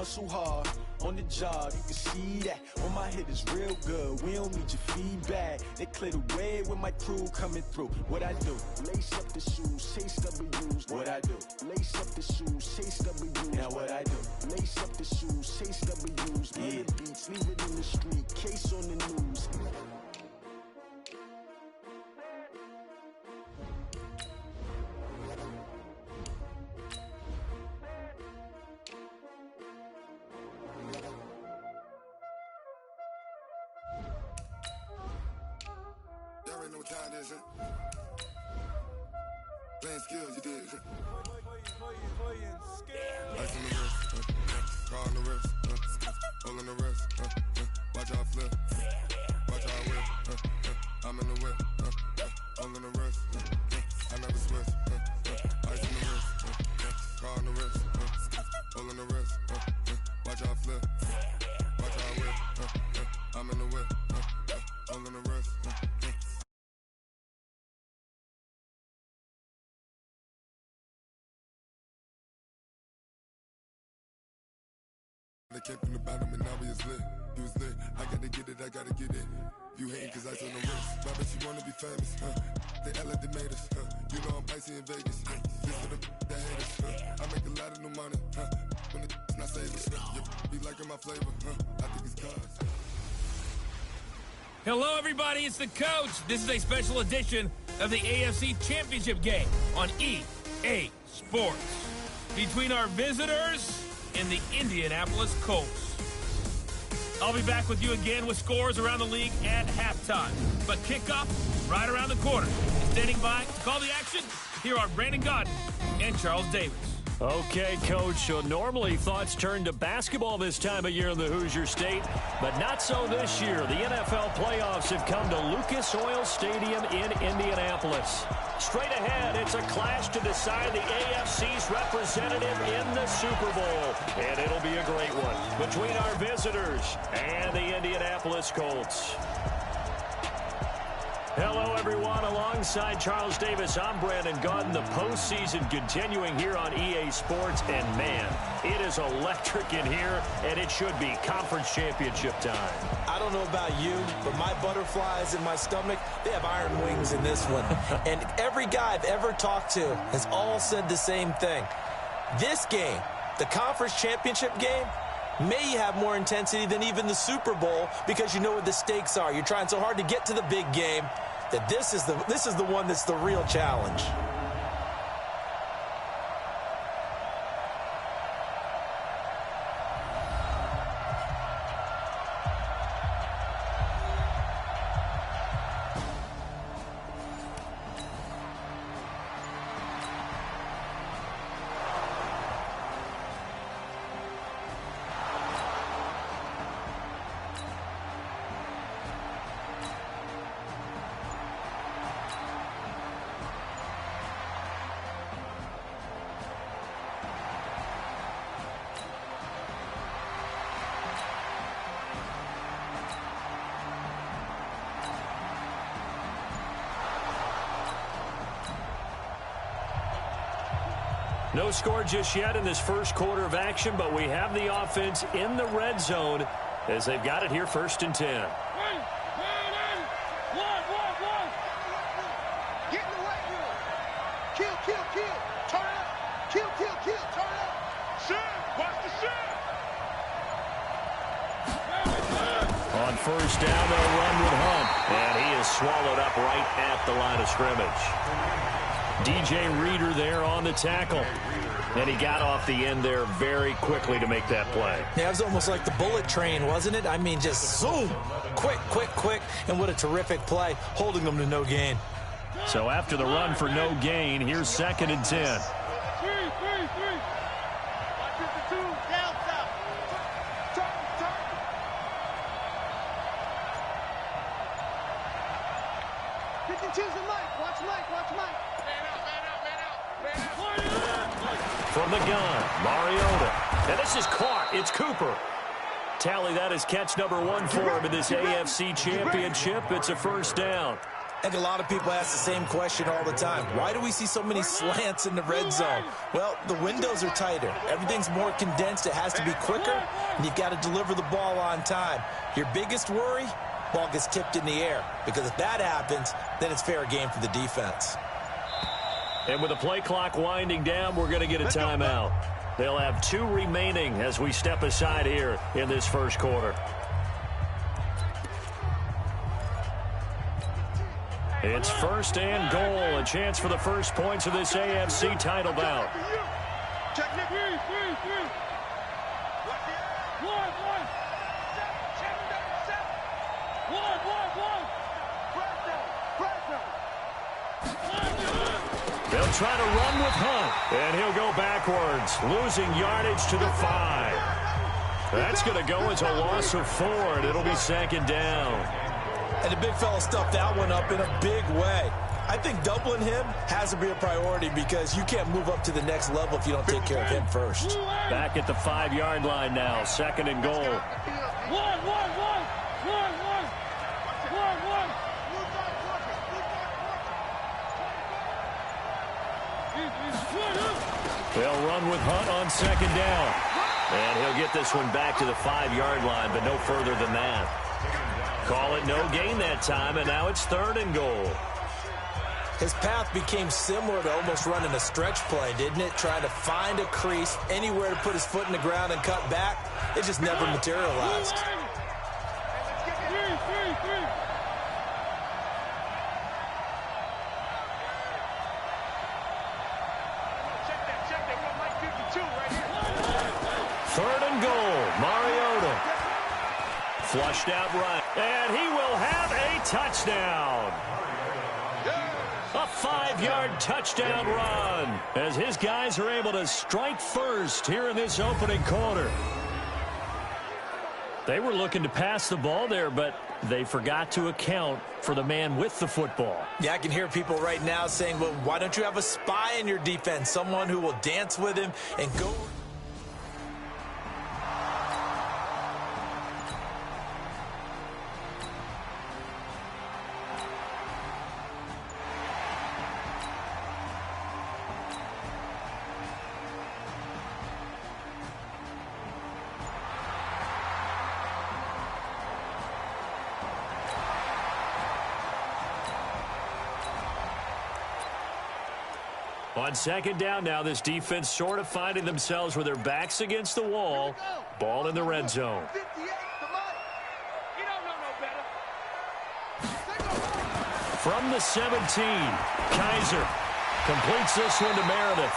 hustle hard on the job, you can see that. When my hit is real good, we don't need your feedback. They clear the way with my crew coming through. What I do? Lace up the shoes, chase W's. What I do? Lace up the shoes, chase W's. Now what I do? Lace up the shoes, chase W's. Yeah. Beats, leave it in the street, case on the news. Know what time it is, playing skills, you did. Ice on the wrist, car on the wrist, hole in the wrist, watch how I flip, watch how I whip, I'm in the whip, hole in the wrist, I never switch, ice on the wrist, car on the wrist, hole in the wrist, watch how I flip, watch how I whip, I'm in the whip, hole in the wrist. They came from the bottom and now we is lit. He was lit, I gotta get it, I gotta get it. You hating cause ice on the wrist. I bet you wanna be famous, They LA they made us, You know I'm icy in Vegas, This for the that hate us, I make a lot of new money, When it's not savers, Be liking my flavor, I think it's cause. Hello everybody, it's the coach. This is a special edition of the AFC Championship game on EA Sports. Between our visitors and the Indianapolis Colts. I'll be back with you again with scores around the league at halftime. But kickoff right around the corner. Standing by to call the action, here are Brandon Gaudin and Charles Davis. Okay, Coach, so normally thoughts turn to basketball this time of year in the Hoosier State, but not so this year. The NFL playoffs have come to Lucas Oil Stadium in Indianapolis. Straight ahead, it's a clash to decide the AFC's representative in the Super Bowl, and it'll be a great one between our visitors and the Indianapolis Colts. Hello, everyone. Alongside Charles Davis, I'm Brandon Gaudin. The postseason continuing here on EA Sports. And, man, it is electric in here, and it should be conference championship time. I don't know about you, but my butterflies in my stomach, they have iron wings in this one. And every guy I've ever talked to has all said the same thing. This game, the conference championship game, may have more intensity than even the Super Bowl because you know what the stakes are. You're trying so hard to get to the big game that this is the one that's the real challenge. No score just yet in this first quarter of action, but we have the offense in the red zone as they've got it here 1st and 10. One. Get in the weight room. Kill. Turn up. Kill. Turn up. Shit. Watch the shit. On 1st down, they'll run with Hunt. And he is swallowed up right at the line of scrimmage. DJ Reader there on the tackle. And he got off the end there very quickly to make that play. Yeah, it was almost like the bullet train, wasn't it? I mean, just zoom. Quick. And what a terrific play, holding them to no gain. So after the run for no gain, here's 2nd and 10. 3. Watch the 2. Down south. Turn. 52's the Mike. Watch Mike. Man out. From the gun, Mariota. And this is caught. It's Cooper. Tally, that is catch number 1 for him in this AFC Championship. It's a 1st down. I think a lot of people ask the same question all the time. Why do we see so many slants in the red zone? Well, the windows are tighter. Everything's more condensed. It has to be quicker, and you've got to deliver the ball on time. Your biggest worry? Ball gets tipped in the air, because if that happens, then it's fair game for the defense. And with the play clock winding down, we're going to get a timeout. They'll have 2 remaining as we step aside here in this first quarter. It's first and goal, a chance for the first points of this AFC title bout. They'll try to run with Hunt, and he'll go backwards, losing yardage to the 5. That's going to go as a loss of 4, and it'll be second down. And the big fella stuffed that one up in a big way. I think doubling him has to be a priority because you can't move up to the next level if you don't take care of him first. Back at the 5-yard line now, second and goal. They'll run with Hunt on second down. And he'll get this one back to the 5-yard line, but no further than that. Call it no gain that time, and now it's third and goal. His path became similar to almost running a stretch play, didn't it? Trying to find a crease, anywhere to put his foot in the ground and cut back. It just never materialized. Third and goal, Mariota. Flushed out right, and he will have a touchdown. A 5-yard touchdown run as his guys are able to strike first here in this opening quarter. They were looking to pass the ball there, but they forgot to account for the man with the football. Yeah, I can hear people right now saying, well, why don't you have a spy in your defense, someone who will dance with him and go... On second down now, this defense sort of finding themselves with their backs against the wall. Ball in the red zone. From the 17, Kaiser completes this one to Meredith.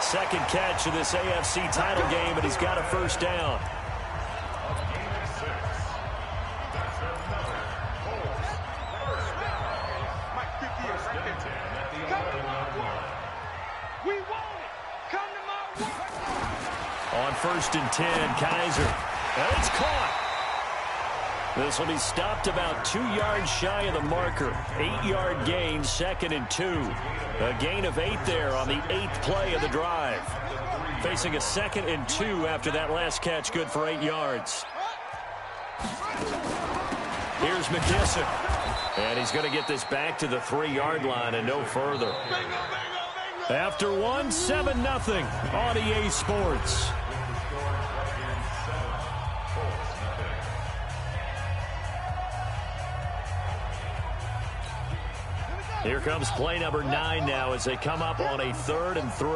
Second catch of this AFC title game, and he's got a first down. On first and 10, Kaiser. And it's caught. This will be stopped about 2 yards shy of the marker. 8-yard gain, second and 2. A gain of 8 there on the 8th play of the drive. Facing a second and 2 after that last catch, good for 8 yards. Here's McKissick. And he's going to get this back to the 3-yard line and no further. After one, 7-0 on EA Sports. Here comes play number 9 now as they come up on a 3rd and 3.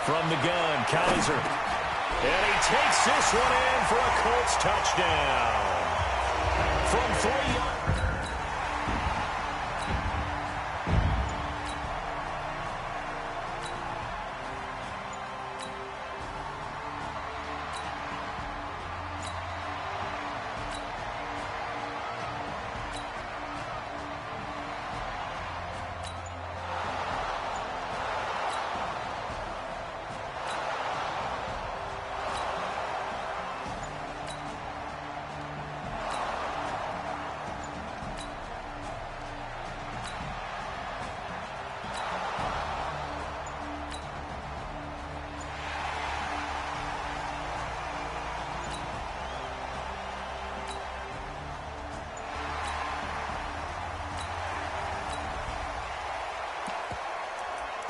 From the gun, Kaiser. And he takes this one in for a Colts touchdown. From 3 yards.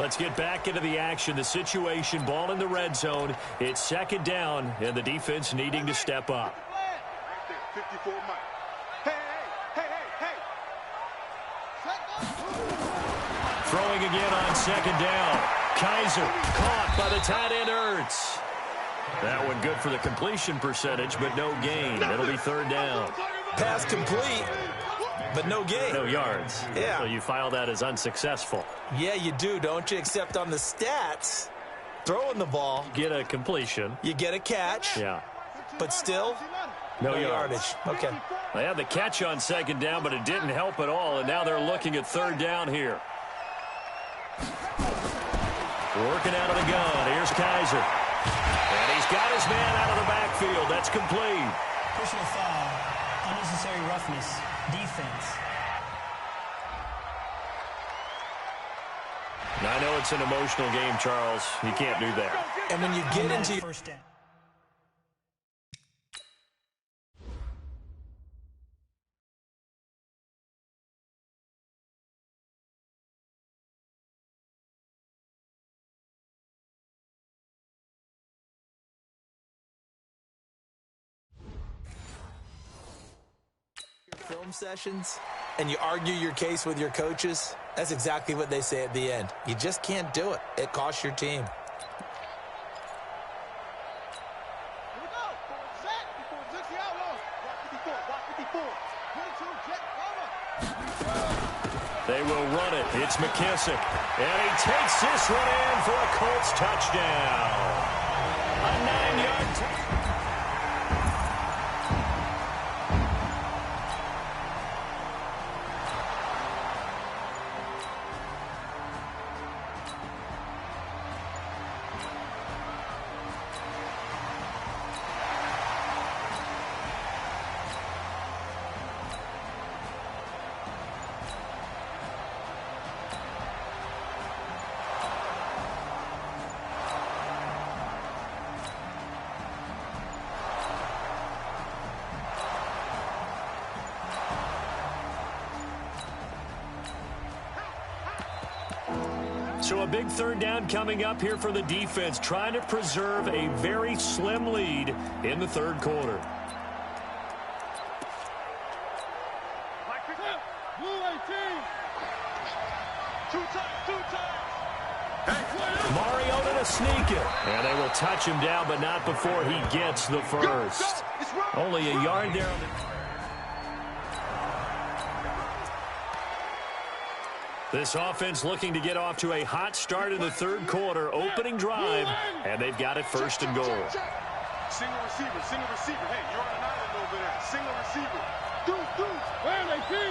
Let's get back into the action. The situation, ball in the red zone. It's second down, and the defense needing to step up. 54 Mike. Hey. Throwing again on second down. Kaiser caught by the tight end Ertz. That one good for the completion percentage, but no gain. It'll be third down. Pass complete, but no gain. No yards. Yeah. So you file that as unsuccessful. Yeah, you do, don't you? Except on the stats, throwing the ball, Get a completion. you get a catch, Yeah. but still, No yardage. Okay. They had the catch on second down, but it didn't help at all, and now they're looking at third down here. Working out of the gun. Here's Kaiser. And he's got his man out of the backfield. That's complete. Personal foul, unnecessary roughness, defense. I know it's an emotional game, Charles. You can't do that. And when you get into First down. film sessions and you argue your case with your coaches, that's exactly what they say at the end. You just can't do it. It costs your team. Here we go. Set. Before Zixi outlaws. Block 54. 22, jet, cover. They will run it. It's McKissick. And he takes this one in for a Colts touchdown. A 9-yard touchdown. So a big third down coming up here for the defense, trying to preserve a very slim lead in the third quarter. Blue 18. Two times. Mariota to sneak it. And they will touch him down, but not before he gets the first. Only a yard there on the... This offense looking to get off to a hot start in the third quarter, opening drive, and they've got it first and goal. Single receiver. Hey, you're on an island over there. Single receiver. Dude. Where they be?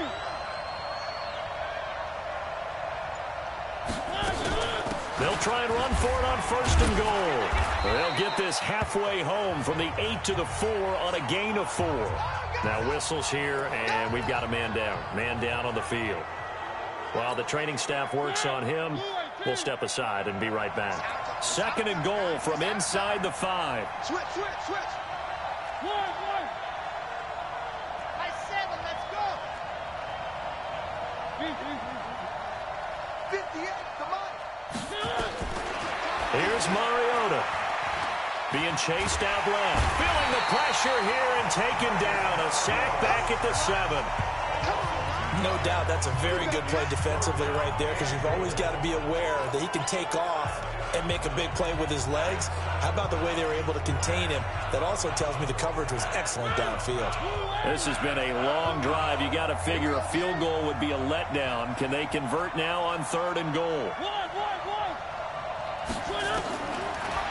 They'll try and run for it on first and goal. They'll get this halfway home from the 8 to the 4 on a gain of 4. Now whistles here, and we've got a man down. Man down on the field. While the training staff works on him, we'll step aside and be right back. Second and goal from inside the 5. Switch. One. Nice 7, let's go. 58, come on. Here's Mariota. Being chased out left. Feeling the pressure here and taken down. A sack back at the 7. No doubt that's a very good play defensively right there, because you've always got to be aware that he can take off and make a big play with his legs. How about the way they were able to contain him? That also tells me the coverage was excellent downfield. This has been a long drive. You got to figure a field goal would be a letdown. Can they convert now on third and goal?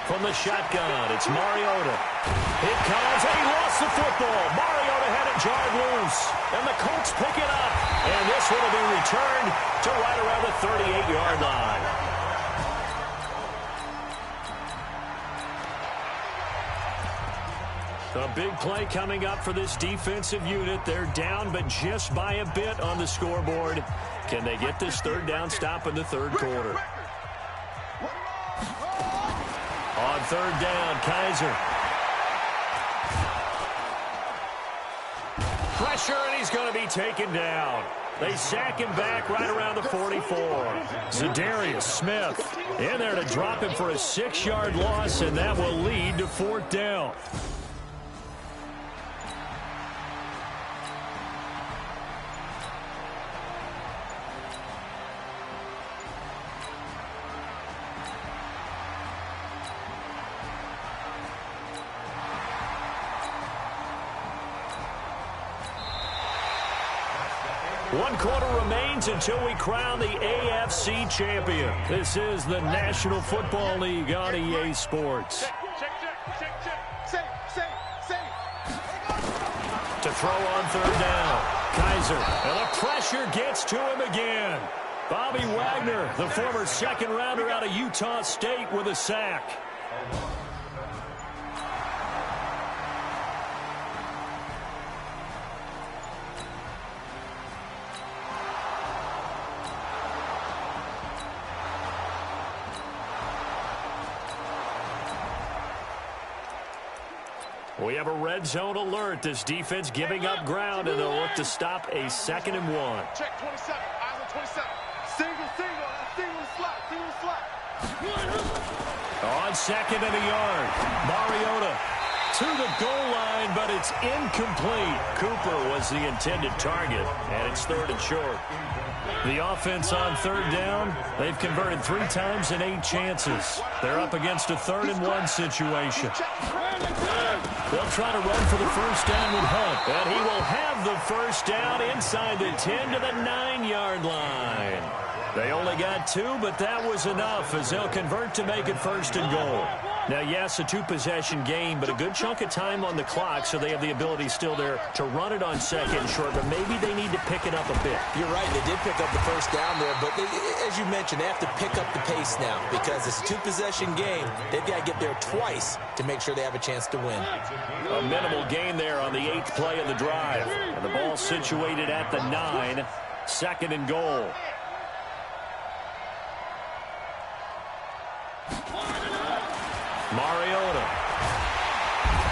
From the shotgun, it's Mariota. It comes, and he lost the football. Mariota had it jarred loose, and the Colts pick it up. And this one will be returned to right around the 38-yard line. A big play coming up for this defensive unit. They're down, but just by a bit on the scoreboard. Can they get this third down stop in the third quarter? On third down, Kaiser. Pressure, and he's going to be taken down. They sack him back right around the 44. Zadarius Smith in there to drop him for a 6-yard loss, and that will lead to 4th down. One quarter remains until we crown the AFC champion. This is the National Football League on EA Sports. To throw on 3rd down. Kaiser, and the pressure gets to him again. Bobby Wagner, the former 2nd rounder out of Utah State, with a sack. We have a red zone alert. This defense giving up ground, and they'll look to stop a 2nd and 1. Check 27. Eyes on 27. Single slot. On 2nd and a yard. Mariota to the goal line, but it's incomplete. Cooper was the intended target, and it's 3rd and short. The offense on 3rd down, they've converted 3 times in 8 chances. They're up against a 3rd and 1 situation. They'll try to run for the 1st down with Hunt, and he will have the 1st down inside the 10 to the 9-yard line. They only got 2, but that was enough as they'll convert to make it 1st and goal. Now, yes, a 2-possession game, but a good chunk of time on the clock, so they have the ability still there to run it on 2nd and short, but maybe they need to pick it up a bit. You're right. They did pick up the 1st down there, but as you mentioned, they have to pick up the pace now because it's a 2-possession game. They've got to get there twice to make sure they have a chance to win. A minimal gain there on the 8th play of the drive. And the ball situated at the 9, 2nd and goal. Mariota.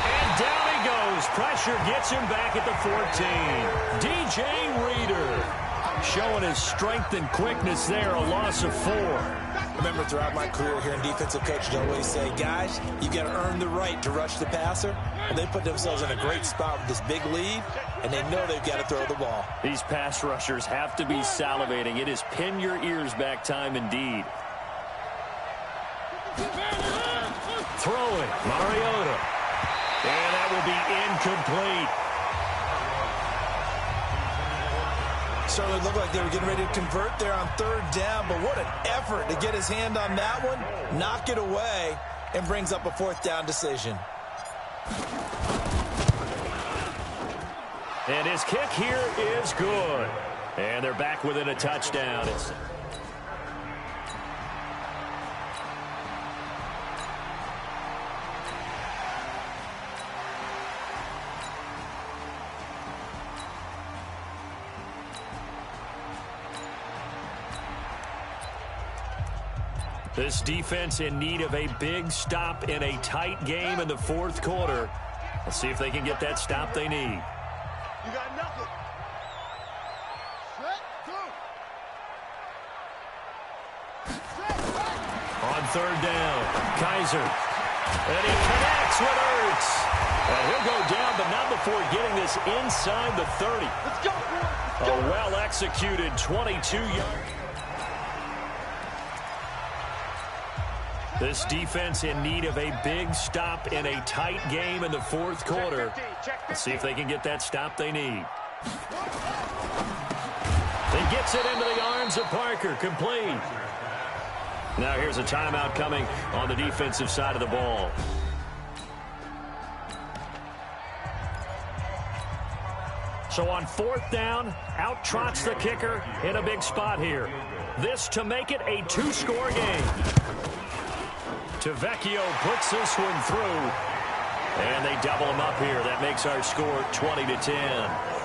And down he goes. Pressure gets him back at the 14. DJ Reader showing his strength and quickness there. A loss of 4. Remember, throughout my career here in defensive coaching, I always say, guys, you got to earn the right to rush the passer. And they put themselves in a great spot with this big lead, and they know they've got to throw the ball. These pass rushers have to be salivating. It is pin your ears back time indeed. Throwing, Mariota. And that will be incomplete. Certainly looked like they were getting ready to convert there on 3rd down, but what an effort to get his hand on that one, knock it away, and brings up a 4th down decision. And his kick here is good. And they're back within a touchdown. This defense in need of a big stop in a tight game in the 4th quarter. Let's see if they can get that stop they need. You got nothing. Set, go. On 3rd down, Kaiser. And he connects with Ertz. And he'll go down, but not before getting this inside the 30. Let's go, boys. A well-executed 22-yard. This defense in need of a big stop in a tight game in the 4th quarter. Let's see if they can get that stop they need. He gets it into the arms of Parker, complete. Now here's a timeout coming on the defensive side of the ball. So on 4th down, out trots the kicker in a big spot here. This to make it a 2-score game. Tavecchio puts this one through. And they double him up here. That makes our score 20-10.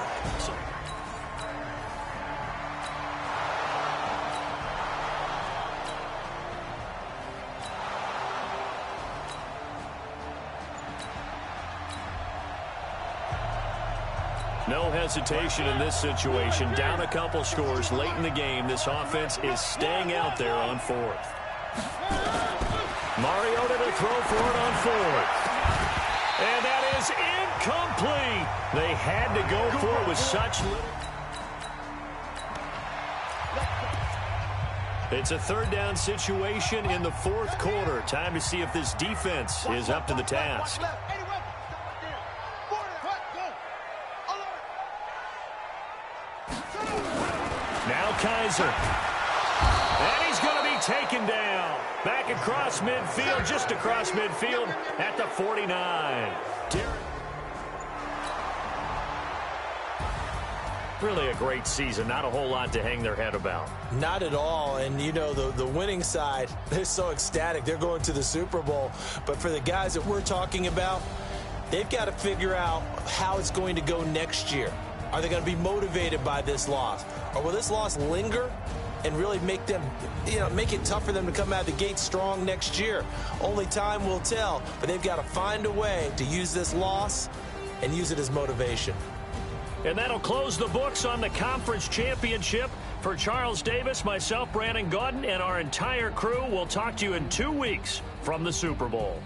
No hesitation in this situation. Down a couple scores late in the game. This offense is staying out there on fourth. Mariota to throw for it on fourth. And that is incomplete. They had to go for it with such little. It's a third down situation in the fourth quarter. Time to see if this defense is up to the task. Now Kaiser. And he's going to be taken down. Back across midfield, just across midfield at the 49. Really a great season. Not a whole lot to hang their head about. Not at all. And, you know, the winning side, they're so ecstatic. They're going to the Super Bowl. But for the guys that we're talking about, they've got to figure out how it's going to go next year. Are they going to be motivated by this loss? Or will this loss linger and really make them, make it tough for them to come out of the gate strong next year? Only time will tell. But they've got to find a way to use this loss and use it as motivation. And that'll close the books on the conference championship. For Charles Davis, myself, Brandon Gaudin, and our entire crew, we'll talk to you in 2 weeks from the Super Bowl.